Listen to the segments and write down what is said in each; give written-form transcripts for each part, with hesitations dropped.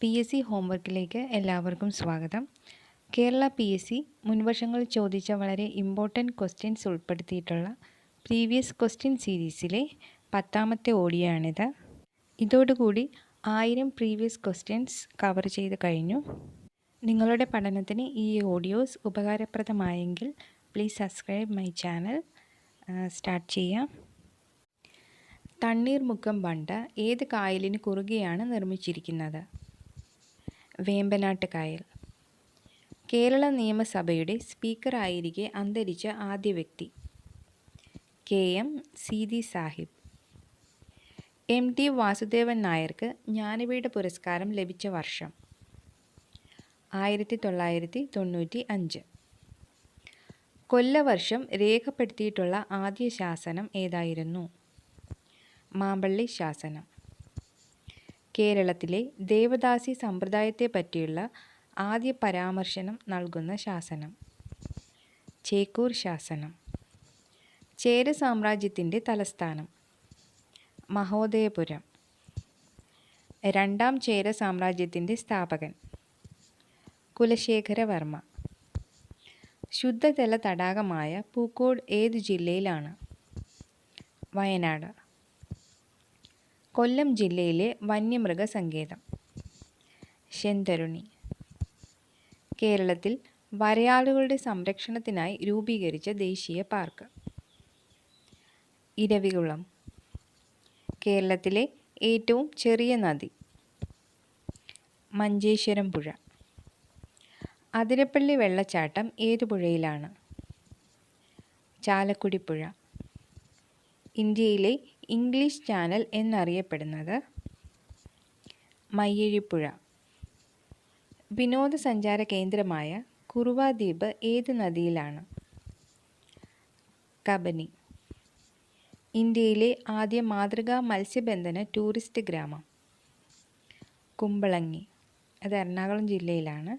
PSC ഹോംവർക്കിലേക്ക് എല്ലാവർക്കും സ്വാഗതം. Kerala PSC മുൻവർഷങ്ങളിൽ ചോദിച്ച വളരെ ഇമ്പോർട്ടൻറ്റ് ക്വസ്റ്റ്യൻസ് ഉൾപ്പെടുത്തിയിട്ടുള്ള പ്രീവിയസ് ക്വസ്റ്റ്യൻ സീരീസിലെ 10ാമത്തെ ഓഡിയോ ആണിത്. ഇതോടുകൂടി 1000 പ്രീവിയസ് ക്വസ്റ്റ്യൻസ് കവർ ചെയ്ത് കഴിഞ്ഞു. നിങ്ങളുടെ പഠനത്തിന് ഈ ഓഡിയോസ് ഉപകാരപ്രദമായെങ്കിൽ please subscribe my channel. Start ചെയ്യാം. തണ്ണീർമുക്കം ബണ്ട് ഏത് കായലിന് കുറുകെയാണ് നിർമ്മിച്ചിരിക്കുന്നത്? വേമ്പനാട്ട് കായൽ. കേരള നിയമസഭയുടെ സ്പീക്കറായിരിക്കെ അന്തരിച്ച ആദ്യ വ്യക്തി? KM സീതി സാഹിബ്. MT വാസുദേവൻ നായർക്ക് ജ്ഞാനപീഠ പുരസ്കാരം ലഭിച്ച വർഷം? 1995. കൊല്ലവർഷം രേഖപ്പെടുത്തിയിട്ടുള്ള ആദ്യ ശാസനം ഏതായിരുന്നു? മാമ്പള്ളി ശാസനം. കേരളത്തിലെ ദേവദാസി സമ്പ്രദായത്തെപ്പറ്റിയുള്ള ആദ്യ പരാമർശനം നൽകുന്ന ശാസനം? ചേക്കൂർ ശാസനം. ചേര സാമ്രാജ്യത്തിൻ്റെ തലസ്ഥാനം? മഹോദയപുരം. രണ്ടാം ചേര സാമ്രാജ്യത്തിൻ്റെ സ്ഥാപകൻ? കുലശേഖരവർമ്മ. ശുദ്ധജല തടാകമായ പൂക്കോട് ഏത് ജില്ലയിലാണ്? വയനാട്. കൊല്ലം ജില്ലയിലെ വന്യമൃഗ സങ്കേതം? ശെന്തരുണി. കേരളത്തിൽ വരയാടുകളുടെ സംരക്ഷണത്തിനായി രൂപീകരിച്ച ദേശീയ പാർക്ക്? ഇരവികുളം. കേരളത്തിലെ ഏറ്റവും ചെറിയ നദി? മഞ്ചേശ്വരം പുഴ. അതിരപ്പള്ളി വെള്ളച്ചാട്ടം ഏതു പുഴയിലാണ്? ചാലക്കുടി പുഴ. ഇന്ത്യയിലെ ഇംഗ്ലീഷ് ചാനൽ എന്നറിയപ്പെടുന്നത്? മയ്യഴിപ്പുഴ. വിനോദസഞ്ചാര കേന്ദ്രമായ കുറുവ ദ്വീപ് ഏത് നദിയിലാണ്? കബനി. ഇന്ത്യയിലെ ആദ്യ മാതൃകാ മത്സ്യബന്ധന ടൂറിസ്റ്റ് ഗ്രാമം? കുമ്പളങ്ങി. അത് എറണാകുളം ജില്ലയിലാണ്.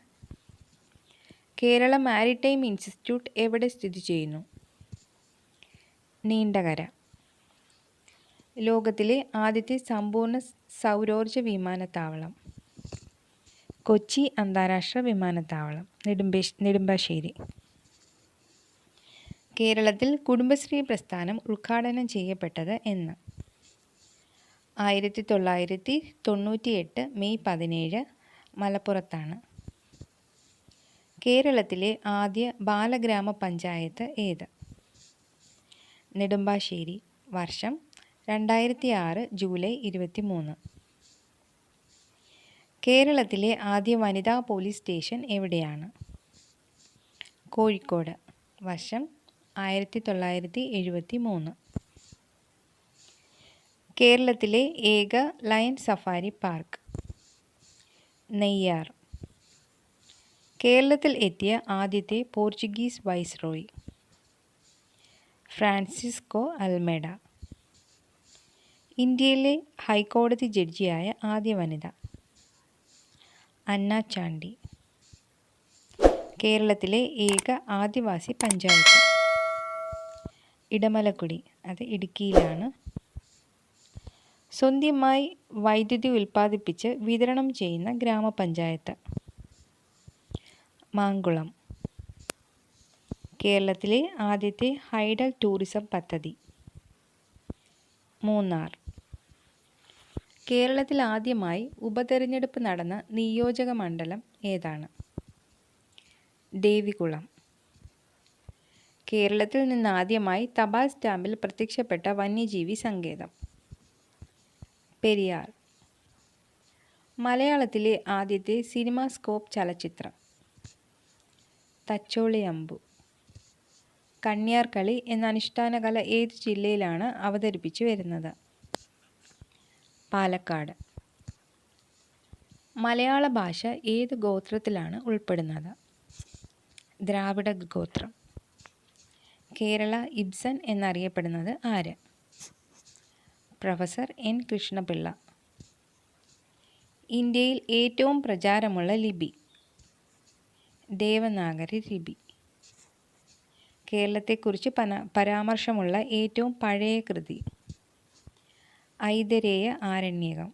കേരള മാരിടൈം ഇൻസ്റ്റിറ്റ്യൂട്ട് എവിടെ സ്ഥിതി ചെയ്യുന്നു? നീണ്ടകര. ലോകത്തിലെ ആദ്യത്തെ സമ്പൂർണ്ണ സൗരോർജ വിമാനത്താവളം? കൊച്ചി അന്താരാഷ്ട്ര വിമാനത്താവളം, നെടുമ്പാശ്ശേരി. കേരളത്തിൽ കുടുംബശ്രീ പ്രസ്ഥാനം ഉദ്ഘാടനം ചെയ്യപ്പെട്ടത് എന്ന്? 1998 മെയ് 17 മലപ്പുറത്താണ്. കേരളത്തിലെ ആദ്യ ബാലഗ്രാമ പഞ്ചായത്ത് ഏത്? നെടുമ്പാശ്ശേരി. വർഷം 2006 ജൂലൈ 23. കേരളത്തിലെ ആദ്യ വനിതാ പോലീസ് സ്റ്റേഷൻ എവിടെയാണ്? കോഴിക്കോട്. വർഷം 1973. കേരളത്തിലെ ഏക ലയൺ സഫാരി പാർക്ക്? നെയ്യാർ. കേരളത്തിൽ എത്തിയ ആദ്യത്തെ പോർച്ചുഗീസ് വൈസ്രോയി? Francisco Almeida. ഇന്ത്യയിലെ ഹൈക്കോടതി ജഡ്ജിയായ ആദ്യ വനിത? അന്ന ചാണ്ടി. കേരളത്തിലെ ഏക ആദിവാസി പഞ്ചായത്ത്? ഇടമലക്കുടി. അത് ഇടുക്കിയിലാണ്. സ്വന്തമായി വൈദ്യുതി ഉൽപ്പാദിപ്പിച്ച് വിതരണം ചെയ്യുന്ന ഗ്രാമപഞ്ചായത്ത്? മാങ്കുളം. കേരളത്തിലെ ആദ്യത്തെ ഹൈഡൽ ടൂറിസം പദ്ധതി? മൂന്നാർ. കേരളത്തിൽ ആദ്യമായി ഉപതെരഞ്ഞെടുപ്പ് നടന്ന നിയോജക മണ്ഡലം ഏതാണ്? ദേവികുളം. കേരളത്തിൽ നിന്ന് ആദ്യമായി തപാൽ സ്റ്റാമ്പിൽ പ്രത്യക്ഷപ്പെട്ട വന്യജീവി സങ്കേതം? പെരിയാർ. മലയാളത്തിലെ ആദ്യത്തെ സിനിമാസ്കോപ്പ് ചലച്ചിത്രം? തച്ചോളി അമ്പു. കണ്യാർകളി എന്ന അനുഷ്ഠാന കല ഏത് ജില്ലയിലാണ് അവതരിപ്പിച്ചു വരുന്നത്? പാലക്കാട്. മലയാള ഭാഷ ഏത് ഗോത്രത്തിലാണ് ഉൾപ്പെടുന്നത്? ദ്രാവിഡ ഗോത്രം. കേരള ഇബ്സൻ എന്നറിയപ്പെടുന്നത് ആര്? Professor N. കൃഷ്ണപിള്ള. ഇന്ത്യയിൽ ഏറ്റവും പ്രചാരമുള്ള ലിപി? ദേവനാഗരി ലിപി. കേരളത്തെക്കുറിച്ച് പരാമർശമുള്ള ഏറ്റവും പഴയ കൃതി? ഐതരേയ ആരണ്യകം.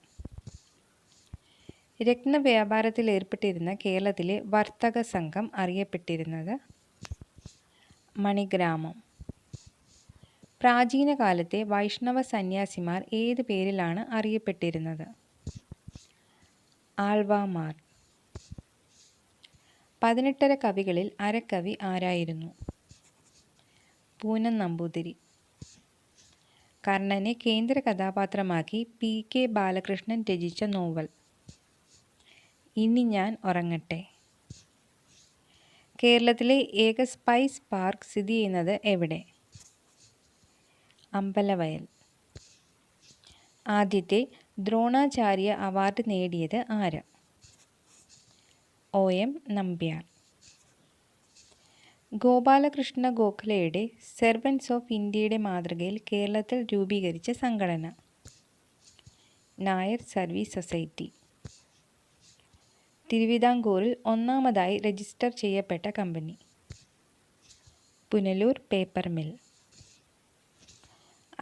രത്നവ്യാപാരത്തിൽ ഏർപ്പെട്ടിരുന്ന കേരളത്തിലെ വർത്തക സംഘം അറിയപ്പെട്ടിരുന്നത് മണിഗ്രാമം. പ്രാചീന കാലത്തെ വൈഷ്ണവ സന്യാസിമാർ ഏത് പേരിലാണ് അറിയപ്പെട്ടിരുന്നത്? ആൾവാമാർ. 18 കവികളിൽ അരക്കവി ആരായിരുന്നു? പൂനം നമ്പൂതിരി. കർണനെ കേന്ദ്ര കഥാപാത്രമാക്കി P.K. ബാലകൃഷ്ണൻ രചിച്ച നോവൽ? ഇനി ഞാൻ ഉറങ്ങട്ടെ. കേരളത്തിലെ ഏക സ്പൈസ് പാർക്ക് സ്ഥിതി ചെയ്യുന്നത് എവിടെ? അമ്പലവയൽ. ആദ്യത്തെ ദ്രോണാചാര്യ അവാർഡ് നേടിയത് ആര്? O.M. നമ്പ്യാർ. ഗോപാലകൃഷ്ണ ഗോഖലെയുടെ സെർവൻസ് ഓഫ് ഇന്ത്യയുടെ മാതൃകയിൽ കേരളത്തിൽ രൂപീകരിച്ച സംഘടന? Nair service society. തിരുവിതാംകൂറിൽ ഒന്നാമതായി രജിസ്റ്റർ ചെയ്യപ്പെട്ട company? Punalur paper mill.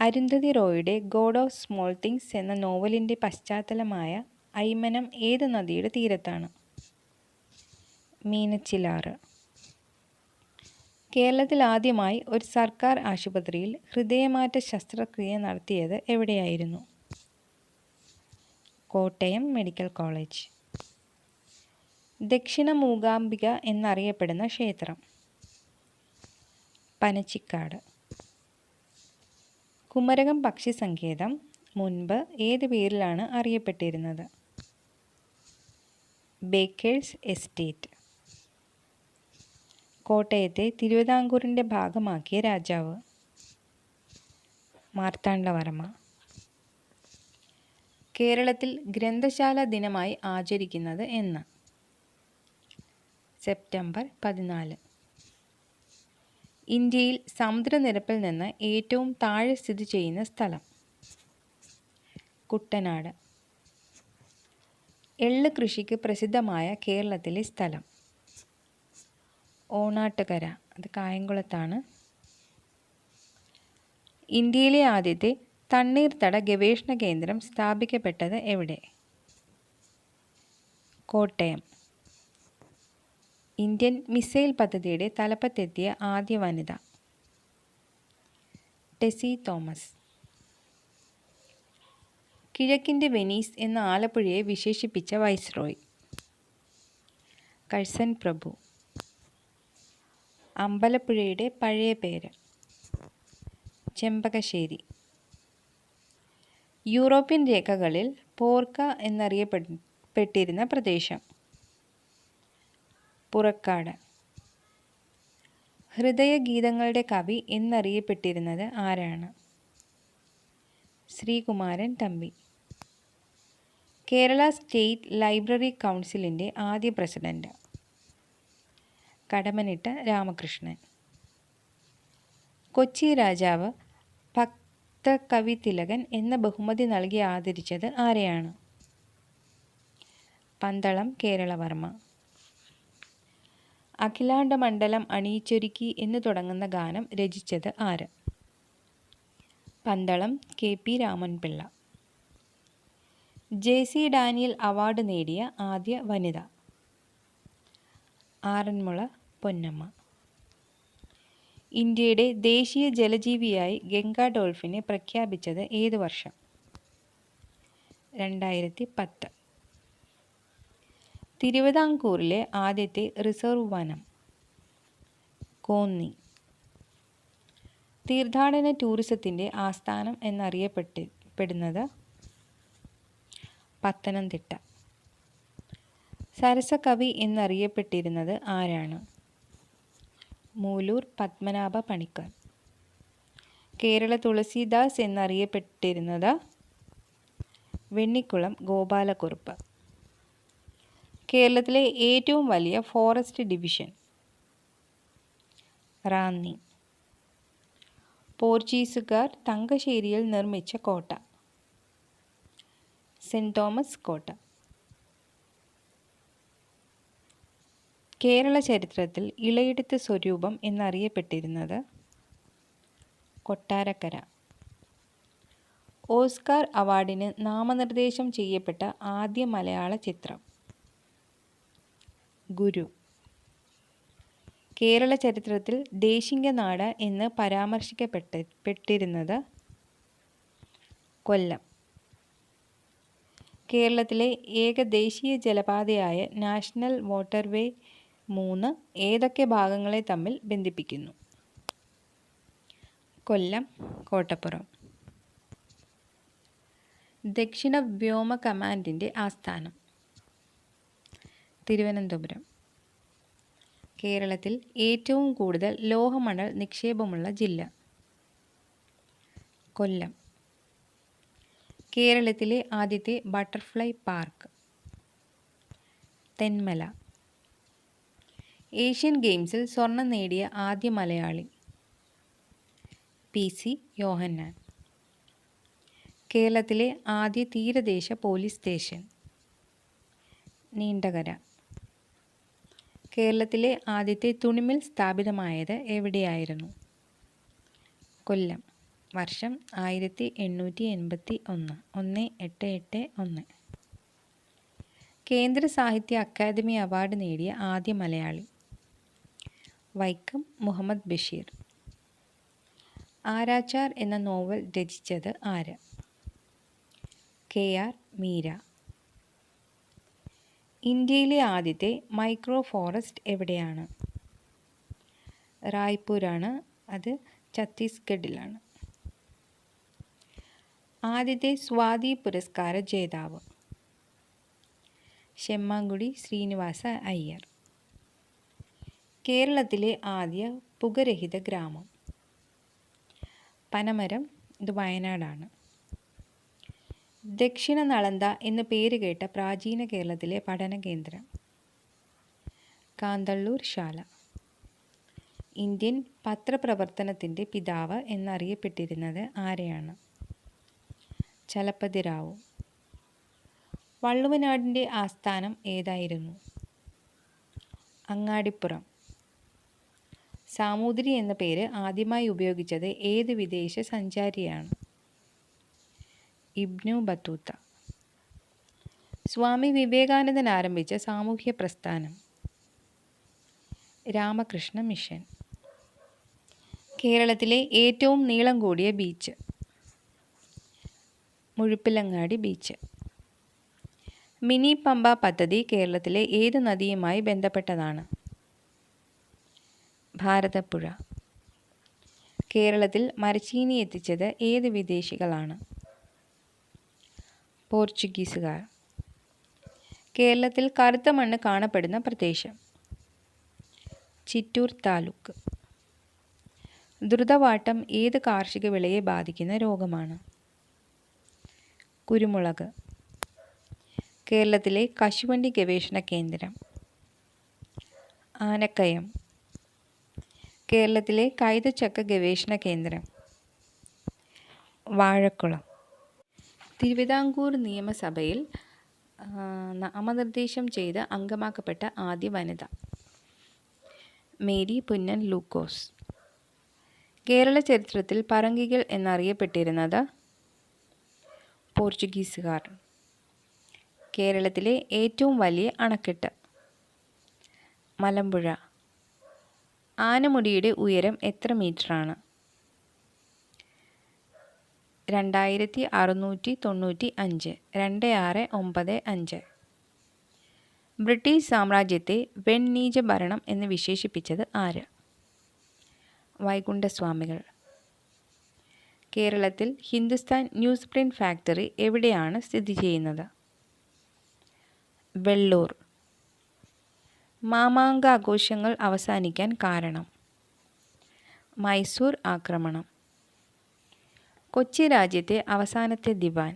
Arundhati റോയുടെ ഗോഡ് ഓഫ് സ്മോൾ തിങ്സ് എന്ന നോവലിൻ്റെ പശ്ചാത്തലമായ അയ്മനം ഏത് നദിയുടെ തീരത്താണ്? മീനച്ചിലാറ്. കേരളത്തിൽ ആദ്യമായി ഒരു സർക്കാർ ആശുപത്രിയിൽ ഹൃദയമാറ്റ ശസ്ത്രക്രിയ നടത്തിയത് എവിടെയായിരുന്നു? Kottayam medical college. ദക്ഷിണ മൂകാംബിക എന്നറിയപ്പെടുന്ന ക്ഷേത്രം? പനച്ചിക്കാട്. കുമരകം പക്ഷി സങ്കേതം മുൻപ് ഏത് പേരിലാണ് അറിയപ്പെട്ടിരുന്നത്? Baker's Estate. കോട്ടയത്തെ തിരുവിതാംകൂറിൻ്റെ ഭാഗമാക്കിയ രാജാവ്? മാർത്താണ്ഡവർമ്മ. കേരളത്തിൽ ഗ്രന്ഥശാല ദിനമായി ആചരിക്കുന്നത് എന്ന്? സെപ്റ്റംബർ 14. ഇന്ത്യയിൽ സമുദ്രനിരപ്പിൽ നിന്ന് ഏറ്റവും താഴെ സ്ഥിതി ചെയ്യുന്ന സ്ഥലം? കുട്ടനാട്. എള്ള് കൃഷിക്ക് പ്രസിദ്ധമായ കേരളത്തിലെ സ്ഥലം? ഓണാട്ടുകര. അത് കായംകുളത്താണ്. ഇന്ത്യയിലെ ആദ്യത്തെ തണ്ണീർത്തട ഗവേഷണ കേന്ദ്രം സ്ഥാപിക്കപ്പെട്ടത് എവിടെ? കോട്ടയം. ഇന്ത്യൻ മിസൈൽ പദ്ധതിയുടെ തലപ്പത്തെത്തിയ ആദ്യ വനിത? ടെസി തോമസ്. കിഴക്കിൻ്റെ വെനീസ് എന്ന ആലപ്പുഴയെ വിശേഷിപ്പിച്ച വൈസ്രോയ്? കഴ്സൺ പ്രഭു. അമ്പലപ്പുഴയുടെ പഴയ പേര്? ചെമ്പകശ്ശേരി. യൂറോപ്യൻ രേഖകളിൽ പോർക്ക എന്നറിയപ്പെട്ടിരുന്ന പ്രദേശം? പുറക്കാട്. ഹൃദയഗീതങ്ങളുടെ കവി എന്നറിയപ്പെട്ടിരുന്നത് ആരാണ്? ശ്രീകുമാരൻ തമ്പി. കേരള സ്റ്റേറ്റ് ലൈബ്രറി കൗൺസിലിൻ്റെ ആദ്യ പ്രസിഡന്റ്? കടമനിട്ട രാമകൃഷ്ണൻ. കൊച്ചി രാജാവ് ഭക്തകവി തിലകൻ എന്ന ബഹുമതി നൽകി ആദരിച്ചത് ആരെയാണ്? പന്തളം കേരളവർമ്മ. അഖിലാണ്ട മണ്ഡലം അണിയിച്ചൊരുക്കി എന്ന് തുടങ്ങുന്ന ഗാനം രചിച്ചത് ആര്? Pandalam KP Raman Pillai. JC Daniel award നേടിയ ആദ്യ വനിത? ആറന്മുള പൊന്നമ്മ. ഇന്ത്യയുടെ ദേശീയ ജലജീവിയായി ഗംഗാ ഡോൾഫിനെ പ്രഖ്യാപിച്ചത് ഏത് വർഷം? 2010. തിരുവിതാംകൂറിലെ ആദ്യത്തെ റിസർവ് വനം? കോന്നി. തീർത്ഥാടന ടൂറിസത്തിൻ്റെ ആസ്ഥാനം എന്നറിയപ്പെടുന്നത്? പത്തനംതിട്ട. സരസകവി എന്നറിയപ്പെട്ടിരുന്നത് ആരാണ്? മൂലൂർ പത്മനാഭ പണിക്കർ. കേരള തുളസീദാസ് എന്നറിയപ്പെട്ടിരുന്നത്? വെണ്ണിക്കുളം ഗോപാലക്കുറുപ്പ്. കേരളത്തിലെ ഏറ്റവും വലിയ ഫോറസ്റ്റ് ഡിവിഷൻ? റാന്നി. പോർച്ചുഗീസുകാർ തങ്കശ്ശേരിയിൽ നിർമ്മിച്ച കോട്ട? സെൻറ് തോമസ് കോട്ട. കേരള ചരിത്രത്തിൽ ഇളയെഴുത്ത് സ്വരൂപം എന്നറിയപ്പെട്ടിരുന്നത്? കൊട്ടാരക്കര. ഓസ്കാർ അവാർഡിന് നാമനിർദ്ദേശം ചെയ്യപ്പെട്ട ആദ്യ മലയാള ചിത്രം? ഗുരു. കേരള ചരിത്രത്തിൽ ദേശിംഗനാട് എന്ന് പരാമർശിക്കപ്പെട്ടിരുന്നത് കൊല്ലം. കേരളത്തിലെ ഏക ദേശീയ ജലപാതയായ നാഷണൽ വാട്ടർവേ 3 ഏതൊക്കെ ഭാഗങ്ങളെ തമ്മിൽ ബന്ധിപ്പിക്കുന്നു? കൊല്ലം, കോട്ടപ്പുറം. ദക്ഷിണ വ്യോമ കമാൻഡിൻ്റെ ആസ്ഥാനം തിരുവനന്തപുരം. കേരളത്തിൽ ഏറ്റവും കൂടുതൽ ലോഹമണൽ നിക്ഷേപമുള്ള ജില്ല? കൊല്ലം. കേരളത്തിലെ ആദ്യത്തെ ബട്ടർഫ്ലൈ പാർക്ക്? തെന്മല. ഏഷ്യൻ ഗെയിംസിൽ സ്വർണം നേടിയ ആദ്യ മലയാളി? PC യോഹന്നാൻ. കേരളത്തിലെ ആദ്യ തീരദേശ പോലീസ് സ്റ്റേഷൻ? നീണ്ടകര. കേരളത്തിലെ ആദ്യത്തെ തുണിമിൽ സ്ഥാപിതമായത് എവിടെയായിരുന്നു? കൊല്ലം. വർഷം 1881. 1881. കേന്ദ്ര സാഹിത്യ അക്കാദമി അവാർഡ് നേടിയ ആദ്യ മലയാളി? വൈക്കം മുഹമ്മദ് ബഷീർ. ആരാച്ചാർ എന്ന നോവൽ രചിച്ചത് ആര്? KR മീര. ഇന്ത്യയിലെ ആദ്യത്തെ മൈക്രോ ഫോറസ്റ്റ് എവിടെയാണ്? റായ്പൂരാണ്. അത് ഛത്തീസ്ഗഡിലാണ്. ആദ്യത്തെ സ്വാതി പുരസ്കാര ജേതാവ്? ശെമ്മാങ്കുടി ശ്രീനിവാസ അയ്യർ. കേരളത്തിലെ ആദ്യ പുകരഹിത ഗ്രാമം? പനമരം. ഇത് വയനാടാണ്. ദക്ഷിണ നളന്ദ എന്ന് പേരുകേട്ട പ്രാചീന കേരളത്തിലെ പഠന കേന്ദ്രം? കാന്തള്ളൂർ ശാല. ഇന്ത്യൻ പത്രപ്രവർത്തനത്തിൻ്റെ പിതാവ് എന്നറിയപ്പെട്ടിരുന്നത് ആരെയാണ്? ചലപ്പതി റാവു. വള്ളുവനാടിൻ്റെ ആസ്ഥാനം ഏതായിരുന്നു? അങ്ങാടിപ്പുറം. സാമൂതിരി എന്ന പേര് ആദ്യമായി ഉപയോഗിച്ചത് ഏത് വിദേശ സഞ്ചാരിയാണ്? ഇബ്നു ബത്തൂത്ത. സ്വാമി വിവേകാനന്ദൻ ആരംഭിച്ച സാമൂഹ്യ പ്രസ്ഥാനം? രാമകൃഷ്ണ മിഷൻ. കേരളത്തിലെ ഏറ്റവും നീളം കൂടിയ beach? Muzhappilangad beach. Mini Pampa പദ്ധതി കേരളത്തിലെ ഏത് നദിയുമായി ബന്ധപ്പെട്ടതാണ്? ഭാരതപ്പുഴ. കേരളത്തിൽ മരച്ചീനി എത്തിച്ചത് ഏത് വിദേശികളാണ്? പോർച്ചുഗീസുകാർ. കേരളത്തിൽ കറുത്ത മണ്ണ് കാണപ്പെടുന്ന പ്രദേശം? ചിറ്റൂർ താലൂക്ക്. ദ്രുതവാട്ടം ഏത് കാർഷിക വിളയെ ബാധിക്കുന്ന രോഗമാണ്? കുരുമുളക്. കേരളത്തിലെ കശുവണ്ടി ഗവേഷണ കേന്ദ്രം? ആനക്കയം. കേരളത്തിലെ കൈതച്ചക്ക ഗവേഷണ കേന്ദ്രം? വാഴക്കുളം. തിരുവിതാംകൂർ നിയമസഭയിൽ നാമനിർദ്ദേശം ചെയ്ത് അംഗമാക്കപ്പെട്ട ആദ്യ വനിത? മേരി പുന്നൻ ലൂക്കോസ്. കേരള ചരിത്രത്തിൽ പറങ്കികൾ എന്നറിയപ്പെട്ടിരുന്നത്? പോർച്ചുഗീസുകാർ. കേരളത്തിലെ ഏറ്റവും വലിയ അണക്കെട്ട്? മലമ്പുഴ. ആനമുടിയുടെ ഉയരം എത്ര മീറ്ററാണ്? 2695. 2695. ബ്രിട്ടീഷ് സാമ്രാജ്യത്തെ വെണ്ണീജ ഭരണം എന്ന് വിശേഷിപ്പിച്ചത് ആര്? വൈകുണ്ഠസ്വാമികൾ. കേരളത്തിൽ ഹിന്ദുസ്ഥാൻ ന്യൂസ് പ്രിൻ്റ് ഫാക്ടറി എവിടെയാണ് സ്ഥിതി ചെയ്യുന്നത്? വെള്ളൂർ. മാമാങ്കാഘോഷങ്ങൾ അവസാനിക്കാൻ കാരണം? മൈസൂർ ആക്രമണം. കൊച്ചി രാജ്യത്തെ അവസാനത്തെ ദിവാൻ?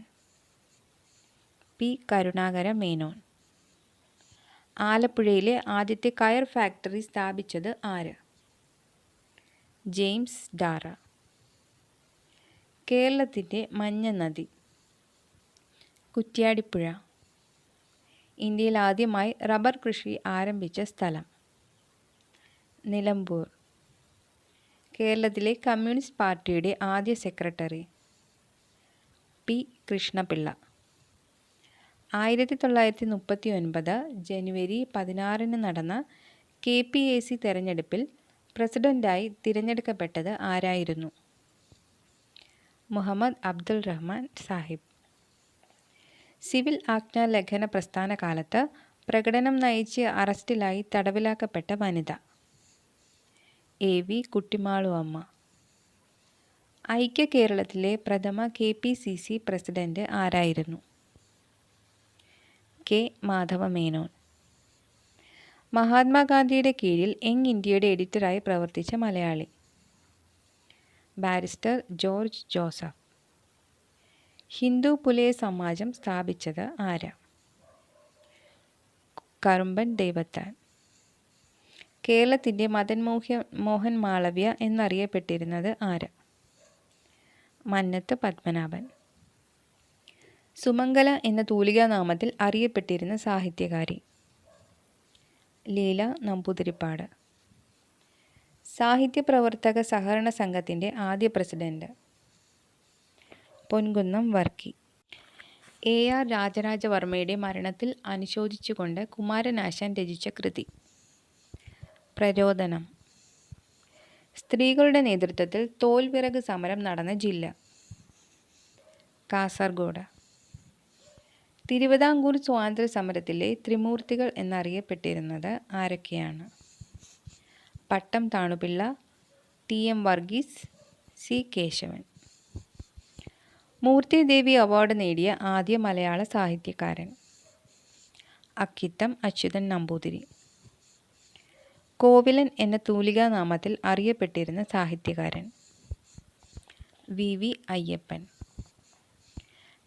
P. കരുണാകര മേനോൻ. ആലപ്പുഴയിലെ ആദ്യത്തെ കയർ ഫാക്ടറി സ്ഥാപിച്ചത് ആര്? ജെയിംസ് ഡാറ. കേരളത്തിൻ്റെ മഞ്ഞ നദി? കുറ്റ്യാടിപ്പുഴ. ഇന്ത്യയിൽ ആദ്യമായി റബ്ബർ കൃഷി ആരംഭിച്ച സ്ഥലം? നിലമ്പൂർ. കേരളത്തിലെ കമ്മ്യൂണിസ്റ്റ് പാർട്ടിയുടെ ആദ്യ സെക്രട്ടറി? P. കൃഷ്ണപിള്ള. 1939 ജനുവരി 16 നടന്ന KPAC തെരഞ്ഞെടുപ്പിൽ പ്രസിഡന്റായി തിരഞ്ഞെടുക്കപ്പെട്ടത് ആരായിരുന്നു? മുഹമ്മദ് അബ്ദുൽ റഹ്മാൻ സാഹിബ്. സിവിൽ ആജ്ഞാലംഘന പ്രസ്ഥാന കാലത്ത് പ്രകടനം നയിച്ച് അറസ്റ്റിലായി തടവിലാക്കപ്പെട്ട വനിത? AV കുട്ടിമാളു അമ്മ. ഐക്യ കേരളത്തിലെ പ്രഥമ KPCC പ്രസിഡന്റ് ആരായിരുന്നു? K. മാധവ മേനോൻ. മഹാത്മാഗാന്ധിയുടെ കീഴിൽ യങ് ഇന്ത്യയുടെ എഡിറ്ററായി പ്രവർത്തിച്ച മലയാളി? ബാരിസ്റ്റർ ജോർജ് ജോസഫ്. ഹിന്ദു പുലയ സമാജം സ്ഥാപിച്ചത് ആര്? കറുമ്പൻ ദേവത്താൻ. കേരളത്തിൻ്റെ മദൻ മോഹൻ മാളവ്യ എന്നറിയപ്പെട്ടിരുന്നത് ആര്? മന്നത്ത് പത്മനാഭൻ. സുമംഗല എന്ന തൂലികാനാമത്തിൽ അറിയപ്പെട്ടിരുന്ന സാഹിത്യകാരി? ലീല നമ്പൂതിരിപ്പാട്. സാഹിത്യപ്രവർത്തക സഹകരണ സംഘത്തിൻ്റെ ആദ്യ പ്രസിഡന്റ്? പൊൻകുന്നം വർക്കി. AR രാജരാജവർമ്മയുടെ മരണത്തിൽ അനുശോചിച്ചുകൊണ്ട് കുമാരനാശാൻ രചിച്ച കൃതി? പ്രരോദനം. സ്ത്രീകളുടെ നേതൃത്വത്തിൽ തോൽവിറക് സമരം നടന്ന ജില്ല? കാസർഗോഡ്. തിരുവിതാംകൂർ സ്വാതന്ത്ര്യ സമരത്തിലെ ത്രിമൂർത്തികൾ എന്നറിയപ്പെട്ടിരുന്നത് ആരൊക്കെയാണ്? Pattom Thanu Pillai, TM Varghese, C. Kesavan. Moortidevi award നേടിയ ആദ്യ മലയാള സാഹിത്യകാരൻ? അക്കിത്തം അച്യുതൻ നമ്പൂതിരി. കോവിലൻ എന്ന തൂലികാനാമത്തിൽ അറിയപ്പെട്ടിരുന്ന സാഹിത്യകാരൻ? VV അയ്യപ്പൻ.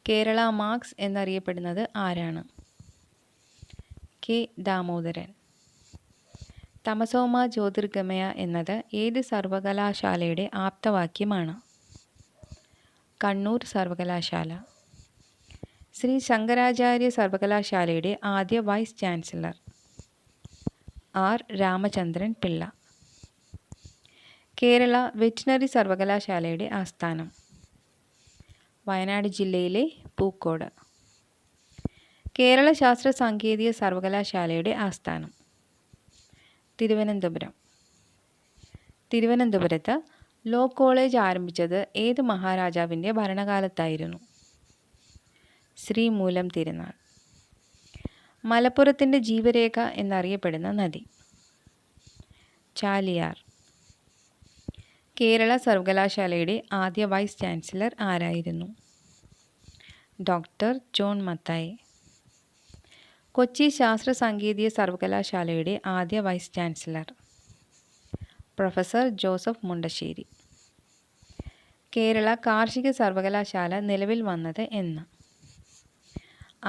കേരള മാർക്സ് എന്നറിയപ്പെടുന്നത് ആരാണ്? K. ദാമോദരൻ. തമസോമാ ജ്യോതിർഗമയ എന്നത് ഏത് സർവകലാശാലയുടെ ആപ്തവാക്യമാണ്? കണ്ണൂർ സർവകലാശാല. ശ്രീ ശങ്കരാചാര്യ സർവകലാശാലയുടെ ആദ്യ vice chancellor? R. Ramachandran Pillai. Kerala veterinary സർവകലാശാലയുടെ ആസ്ഥാനം? വയനാട് ജില്ലയിലെ പൂക്കോട്. കേരള ശാസ്ത്ര സാങ്കേതിക സർവകലാശാലയുടെ ആസ്ഥാനം? തിരുവനന്തപുരം. തിരുവനന്തപുരത്ത് ലോ കോളേജ് ആരംഭിച്ചത് ഏത് മഹാരാജാവിൻ്റെ ഭരണകാലത്തായിരുന്നു? ശ്രീമൂലം തിരുനാൾ. മലപ്പുറത്തിൻ്റെ ജീവരേഖ എന്നറിയപ്പെടുന്ന നദി? ചാലിയാർ. കേരള സർവകലാശാലയുടെ ആദ്യ വൈസ് ചാൻസലർ ആരായിരുന്നു? ഡോക്ടർ ജോൺ മത്തായി. കൊച്ചി ശാസ്ത്ര സാങ്കേതിക സർവകലാശാലയുടെ ആദ്യ vice chancellor? Professor Joseph Mundassery. Kerala കാർഷിക സർവകലാശാല നിലവിൽ വന്നത് എന്ന്?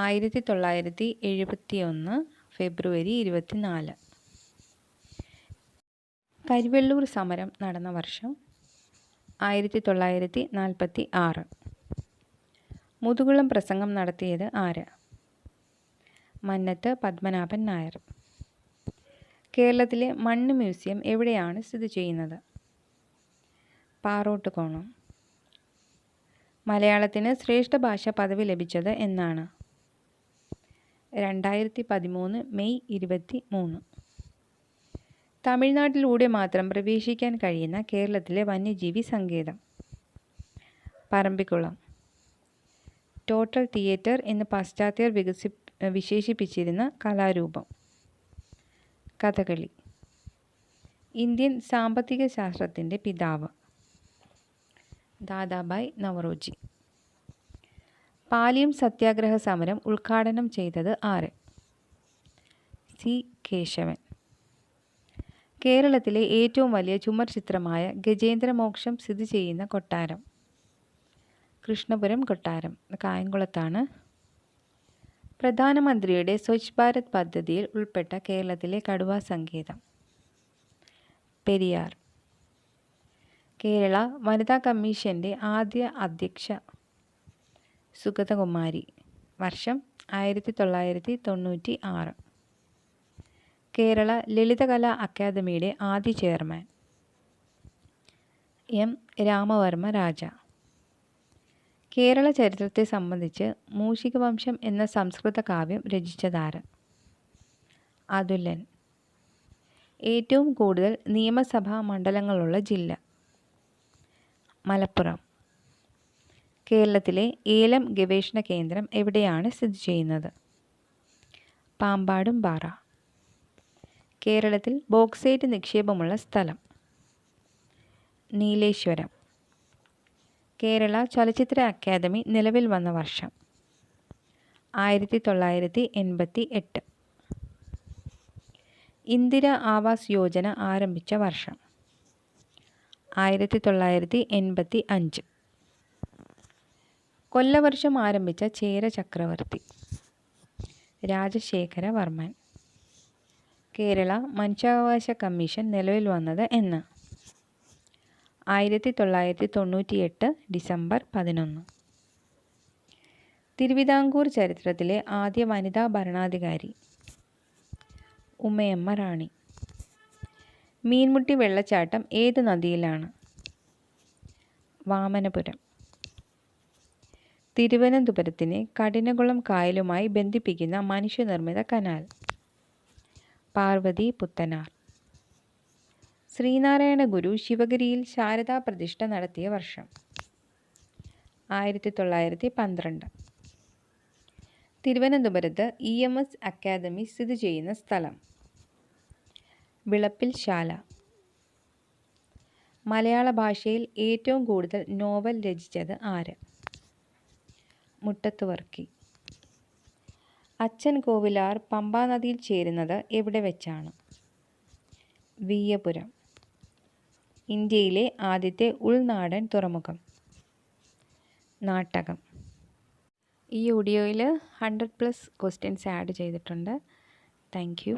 1971 ഫെബ്രുവരി 24. കരിവെള്ളൂർ സമരം നടന്ന വർഷം? 1946. മുതുകുളം പ്രസംഗം നടത്തിയത് ആര്? മന്നത്ത് പത്മനാഭൻ നായർ. കേരളത്തിലെ മണ്ണ് മ്യൂസിയം എവിടെയാണ് സ്ഥിതി ചെയ്യുന്നത്? പാറോട്ടുകോണം. മലയാളത്തിന് ശ്രേഷ്ഠ ഭാഷ പദവി ലഭിച്ചത് എന്നാണ്? 2013 മെയ് 23. തമിഴ്നാട്ടിലൂടെ മാത്രം പ്രവേശിക്കാൻ കഴിയുന്ന കേരളത്തിലെ വന്യജീവി സങ്കേതം? പറമ്പിക്കുളം. ടോട്ടൽ തിയേറ്റർ എന്ന് പാശ്ചാത്യർ വിശേഷിപ്പിച്ചിരുന്ന കലാരൂപം? കഥകളി. ഇന്ത്യൻ സാമ്പത്തിക ശാസ്ത്രത്തിൻ്റെ പിതാവ്? ദാദാഭായ് നവറോജി. പാലിയം സത്യാഗ്രഹ സമരം ഉദ്ഘാടനം ചെയ്തത് ആര്? C. കേശവൻ. കേരളത്തിലെ ഏറ്റവും വലിയ ചുമർ ചിത്രമായ ഗജേന്ദ്രമോക്ഷം സ്ഥിതി ചെയ്യുന്ന കൊട്ടാരം? കൃഷ്ണപുരം കൊട്ടാരം, കായംകുളത്താണ്. പ്രധാനമന്ത്രിയുടെ സ്വച്ഛ് ഭാരത് പദ്ധതിയിൽ ഉൾപ്പെട്ട കേരളത്തിലെ കടുവാ സങ്കേതം? പെരിയാർ. കേരള വനിതാ കമ്മീഷൻ്റെ ആദ്യ അധ്യക്ഷ? സുഗതകുമാരി. വർഷം 1996. കേരള ലളിതകലാ അക്കാദമിയുടെ ആദ്യ ചെയർമാൻ? M. രാമവർമ്മ രാജ. കേരള ചരിത്രത്തെ സംബന്ധിച്ച് മൂഷികവംശം എന്ന സംസ്കൃത കാവ്യം രചിച്ചതാര്? അതുലൻ. ഏറ്റവും കൂടുതൽ നിയമസഭാ മണ്ഡലങ്ങളുള്ള ജില്ല? മലപ്പുറം. കേരളത്തിലെ ഏലം ഗവേഷണ കേന്ദ്രം എവിടെയാണ് സ്ഥിതി ചെയ്യുന്നത്? പാമ്പാടുംപാറ. കേരളത്തിൽ ബോക്സൈറ്റ് നിക്ഷേപമുള്ള സ്ഥലം? നീലേശ്വരം. കേരള ചലച്ചിത്ര അക്കാദമി നിലവിൽ വന്ന വർഷം? 1988. ഇന്ദിര ആവാസ് യോജന ആരംഭിച്ച വർഷം? 1985. കൊല്ലവർഷം ആരംഭിച്ച ചേര ചക്രവർത്തി? രാജശേഖരവർമ്മൻ. കേരള മനുഷ്യാവകാശ കമ്മീഷൻ നിലവിൽ വന്നത് എന്ന്? 1998 ഡിസംബർ 11. തിരുവിതാംകൂർ ചരിത്രത്തിലെ ആദ്യ വനിതാ ഭരണാധികാരി? ഉമയമ്മ റാണി. മീൻമുട്ടി വെള്ളച്ചാട്ടം ഏത് നദിയിലാണ്? വാമനപുരം. തിരുവനന്തപുരത്തിനെ കഠിനകുളം കായലുമായി ബന്ധിപ്പിക്കുന്ന മനുഷ്യനിർമ്മിത കനാൽ? പാർവതി പുത്തനാർ. ശ്രീനാരായണ ഗുരു ശിവഗിരിയിൽ ശാരദാ പ്രതിഷ്ഠ നടത്തിയ വർഷം? 1912. തിരുവനന്തപുരത്ത് EMS അക്കാദമി സ്ഥിതി ചെയ്യുന്ന സ്ഥലം? വിളപ്പിൽ ശാല. മലയാള ഭാഷയിൽ ഏറ്റവും കൂടുതൽ നോവൽ രചിച്ചത് ആര്? മുട്ടത്ത് വർക്കി. അച്ഛൻ കോവിലാർ പമ്പാ നദിയിൽ ചേരുന്നത് എവിടെ വെച്ചാണ്? വിയ്യപുരം. ഇന്ത്യയിലെ ആദ്യത്തെ ഉൾനാടൻ തുറമുഖം? നാട്ടകം. ഈ ഓഡിയോയിൽ 100+ ക്വസ്റ്റ്യൻസ് ആഡ് ചെയ്തിട്ടുണ്ട്. Thank you.